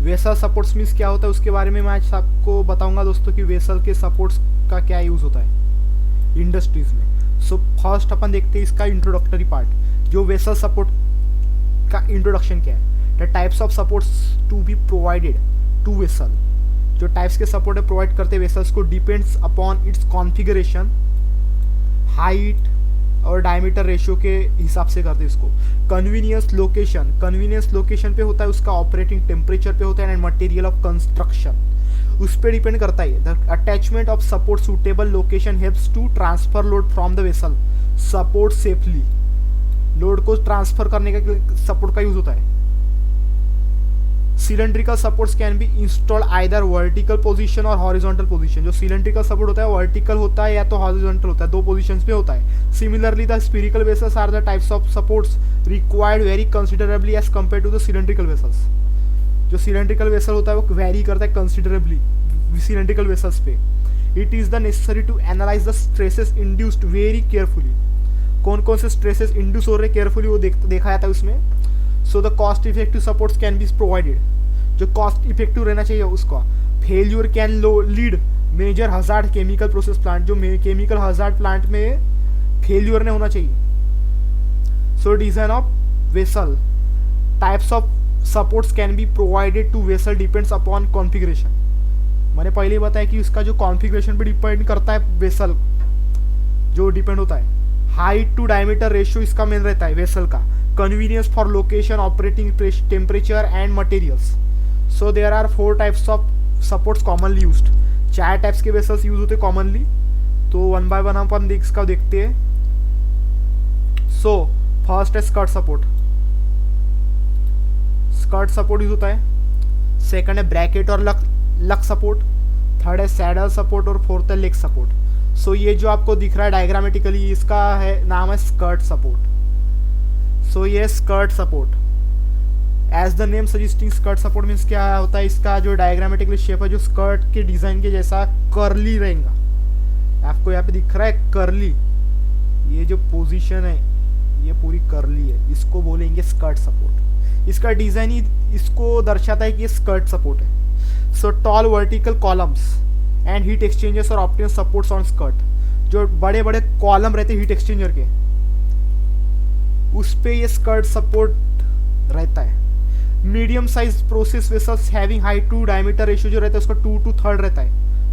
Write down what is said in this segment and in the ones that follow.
Vessel supports means क्या होता है उसके बारे में मैं आज आपको बताऊंगा दोस्तों कि वेसल के सपोर्ट्स का क्या यूज़ होता है इंडस्ट्रीज में। सो फर्स्ट अपन देखते हैं इसका इंट्रोडक्टरी पार्ट, जो वेसल सपोर्ट का इंट्रोडक्शन क्या है। The types of supports to be provided to vessel, जो टाइप्स के सपोर्ट प्रोवाइड करते वेसल्स को depends upon its configuration, height और डायमीटर रेशियो के हिसाब से करते हैं इसको। कन्वीनियंस लोकेशन, कन्वीनियंस लोकेशन पे होता है उसका, ऑपरेटिंग टेम्परेचर पे होता है, एंड मटेरियल ऑफ कंस्ट्रक्शन उस पर डिपेंड करता है। The attachment of support suitable location helps to transfer load from the vessel support safely, load को ट्रांसफर करने का सपोर्ट का यूज होता है। Cylindrical supports can be installed either vertical position और हॉरिजॉन्टल पोजीशन। जो सिलेंड्रिकल सपोर्ट होता है वर्टिकल होता है या तो हॉरिजॉन्टल होता है, दो पोजीशंस पे होता है। Similarly the spherical vessels are the types of supports required vary considerably as compare to the cylindrical vessels. जो सिलेंड्रिकल वेसल होता है वो वेरी करता है कंसिडरेबली सिलेंड्रिकल वेसल्स पे। It is the necessary to analyse the stresses induced very carefully, कौन कौन से स्ट्रेसेस इंड्यूस हो रहे केयरफुली वो देखा जाता है उसमें। So the cost effective supports can be provided, जो कॉस्ट इफेक्टिव रहना चाहिए उसका। Failure can lead major hazard chemical process plant, जो केमिकल हजार्ड प्लांट में फेल्यूर नहीं होना चाहिए। So design of vessel, types of supports can be provided to vessel depends upon configuration. मैंने पहले ही बताया कि उसका जो कॉन्फ़िगरेशन पे डिपेंड करता है वेसल, जो डिपेंड होता है। हाइट टू डायमीटर रेशियो इसका मेन रहता है वेसल का। Convenience for location, operating temperature and materials. So there are 4 types of supports commonly used. 4 types के वेसल्स यूज होते कॉमनली, तो वन बाय वन अपन इसका देखते हैं। सो फर्स्ट है skirt support, skirt support use होता है। सेकंड है ब्रैकेट और लक सपोर्ट। थर्ड है सैडल सपोर्ट और फोर्थ है लेग सपोर्ट। सो ये जो आपको दिख रहा है डायग्रामेटिकली इसका है नाम है स्कर्ट सपोर्ट। सो ये skirt support as the name suggesting, skirt support means क्या होता है, इसका जो डायग्रामेटिकली शेप है जो स्कर्ट के डिजाइन के जैसा कर्ली रहेगा। आपको यहाँ पे दिख रहा है कर्ली, ये जो पोजीशन है ये पूरी कर्ली है, इसको बोलेंगे स्कर्ट सपोर्ट। इसका डिजाइन ही इसको दर्शाता है कि ये स्कर्ट सपोर्ट है। So tall vertical columns and heat exchangers और ऑप्टिमल सपोर्ट्स ऑन स्कर्ट, जो बड़े बड़े कॉलम रहते हैं हीट एक्सचेंजर के उस पे ये स्कर्ट सपोर्ट रहता है। Medium size process vessels having height to diameter ratio जो रहता है उसका 2:3 रहता है,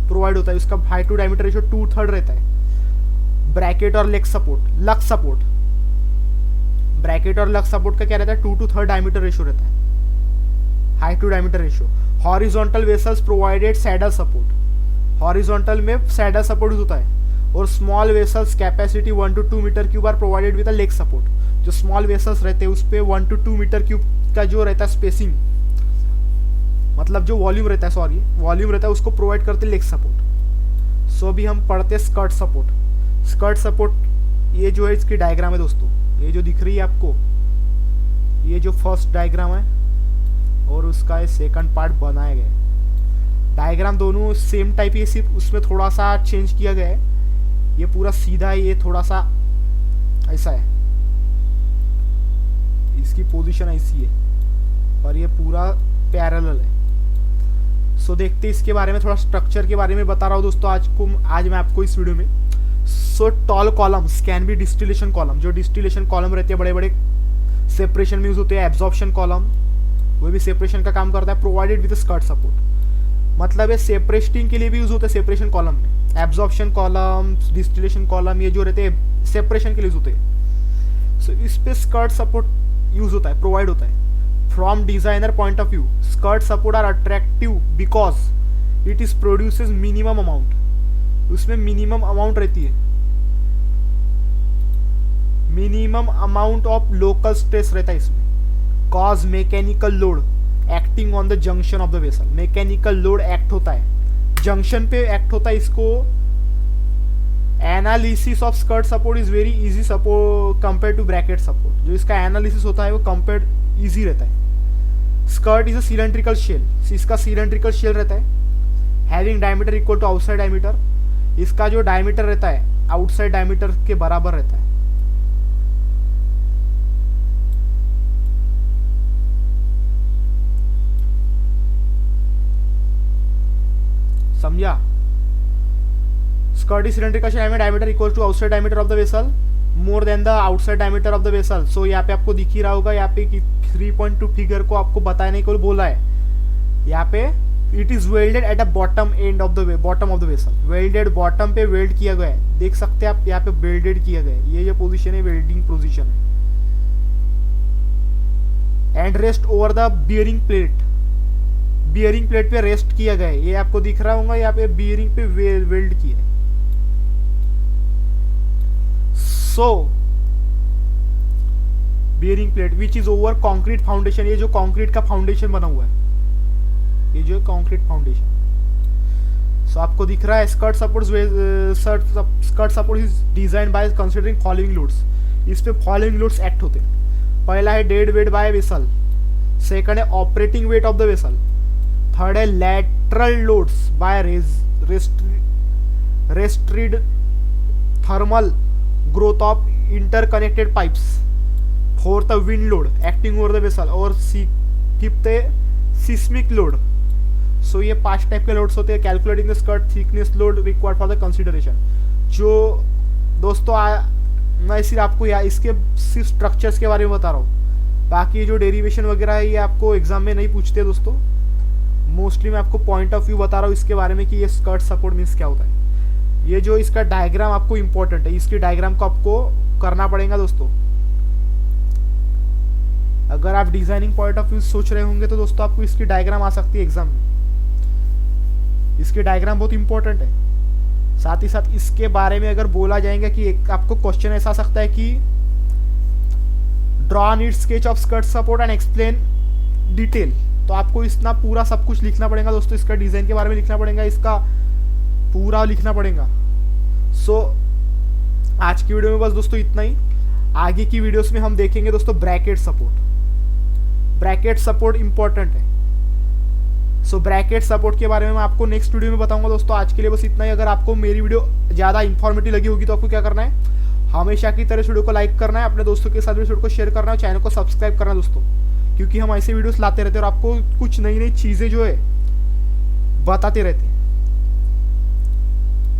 प्रोवाइड होता है। उसका हाइट टू डायमीटर रेशियो 2:3 रहता है। ब्रैकेट और leg support, lug support, bracket और लक सपोर्ट का क्या रहता है 2:3 डायमीटर रेशियो रहता है, height to diameter ratio. Horizontal vessels provided saddle support, horizontal में सैडल सपोर्ट होता है। और small vessels capacity 1 to 2 metre cube are provided with a leg support, जो स्मॉल वेसल्स रहते हैं उस पर 1 to 2 मीटर क्यूब का जो रहता है स्पेसिंग, मतलब जो वॉल्यूम रहता है, सॉरी वॉल्यूम रहता है उसको प्रोवाइड करते लेग सपोर्ट। सो अभी हम पढ़ते हैं स्कर्ट सपोर्ट। स्कर्ट सपोर्ट ये जो है इसकी डायग्राम है दोस्तों, ये जो दिख रही है आपको, ये जो फर्स्ट डायग्राम है और उसका ये सेकंड पार्ट बनाया गया है। डायग्राम दोनों सेम टाइप है, सिर्फ उसमें थोड़ा सा चेंज किया गया है। ये पूरा सीधा है, ये थोड़ा सा ऐसा है, इसकी पोजीशन ऐसी है और ये पूरा पैरेलल है। सो देखते हैं इसके बारे में, थोड़ा स्ट्रक्चर के बारे में बता रहा हूँ दोस्तों आज मैं आपको इस वीडियो में। So tall columns can be distillation column, जो डिस्टिलेशन कॉलम रहते हैं बड़े बड़े सेपरेशन में यूज होते हैं। एब्जॉर्प्शन कॉलम वो भी सेपरेशन का काम करता है, प्रोवाइडेड विद स्कर्ट सपोर्ट, मतलब ये सेपरेटिंग के लिए भी यूज होता है सेपरेशन कॉलम में। एब्जॉर्प्शन कॉलम, डिस्टिलेशन कॉलम ये जो रहते हैं सेपरेशन के लिए यूज होते हैं। सो इस पे स्कर्ट सपोर्ट यूज होता है, प्रोवाइड होता है। From designer point of view skirt support are attractive because it is produces minimum amount, उसमें मिनिमम अमाउंट रहती है, minimum amount of local stress रहता है इसमें। Cause mechanical load acting on the junction of the vessel, mechanical load act होता है junction पे act होता है। इसको analysis of skirt support is very easy support compare to bracket support, जो इसका एनालिसिस होता है वो कंपेयर इजी रहता है। Skirt is a cylindrical shell, इसका सिलेंड्रिकल शेल रहता है, having diameter equal to outside diameter, इसका जो डायमीटर रहता है आउटसाइड डायमीटर के बराबर रहता है। समझा। स्कर्ट इज सिलेंड्रिकल शेल में diameter equal to outside diameter of the vessel more than the outside diameter of the vessel. So यहाँ पे आपको दिख ही रहा होगा, यहाँ पे 3.2 फिगर को आपको बताने को बोला है। यहाँ पे it is welded at the bottom end of the bottom of the vessel, welded bottom पे वेल्ड किया गया है, देख सकते हैं आप यहाँ पे वेल्डेड किया गया है, ये जो पोजीशन है वेल्डिंग पोजीशन है। And rest over the bearing plate, bearing plate पे रेस्ट किया गया है, ये आपको दिख रहा होगा, यहाँ पे बियरिंग पे वेल्ड किया है। So bearing plate which is over concrete foundation, ये जो कंक्रीट का फाउंडेशन बना हुआ है, ये जो कंक्रीट फाउंडेशन। सो आपको दिख रहा है skirt support is design by considering following loads, इस पे फॉलोइंग लोड्स एक्ट होते हैं। पहला है dead weight by vessel, second है operating weight of the vessel, third है lateral loads by restrained thermal growth of interconnected pipes, fourth wind load acting over the vessel, और fifth है seismic load. So ये 5 type के loads होते हैं। Calculating the skirt thickness load required for the consideration. जो दोस्तों मैं सिर्फ आपको इसके सिर्फ स्ट्रक्चर्स के बारे में बता रहा हूँ, बाकी जो डेरिवेशन वगैरह है ये आपको एग्जाम में नहीं पूछते दोस्तों। मोस्टली मैं आपको पॉइंट ऑफ व्यू बता रहा हूँ इसके बारे में कि ये स्कर्ट सपोर्ट मीन्स क्या होता है। ये जो इसका डायग्राम आपको इम्पोर्टेंट है, इसकी डायग्राम को आपको करना पड़ेगा दोस्तों। अगर आप डिजाइनिंग पॉइंट ऑफ व्यू सोच रहे होंगे तो दोस्तों आपको इसकी डायग्राम आ सकती है एग्जाम में, इसकी डायग्राम बहुत इंपॉर्टेंट है। साथ ही साथ इसके बारे में अगर बोला जाएगा कि एक आपको क्वेश्चन ऐसा आ सकता है कि draw need sketch of skirt support and explain detail, तो आपको इतना पूरा सब कुछ लिखना पड़ेगा दोस्तों, इसका डिजाइन के बारे में लिखना पड़ेगा, इसका पूरा लिखना पड़ेगा। सो आज की वीडियो में बस दोस्तों इतना ही। आगे की वीडियोस में हम देखेंगे दोस्तों bracket support, bracket support important है। सो ब्रैकेट सपोर्ट के बारे में मैं आपको नेक्स्ट वीडियो में बताऊंगा दोस्तों। आज के लिए बस इतना ही। अगर आपको मेरी वीडियो ज़्यादा इन्फॉर्मेटिव लगी होगी तो आपको क्या करना है, हमेशा की तरह इस वीडियो को लाइक करना है, अपने दोस्तों के साथ भी इस वीडियो को शेयर करना है, चैनल को सब्सक्राइब करना है दोस्तों, क्योंकि हम ऐसे वीडियोस लाते रहते हैं और आपको कुछ नई नई चीज़ें जो है बताते रहते हैं।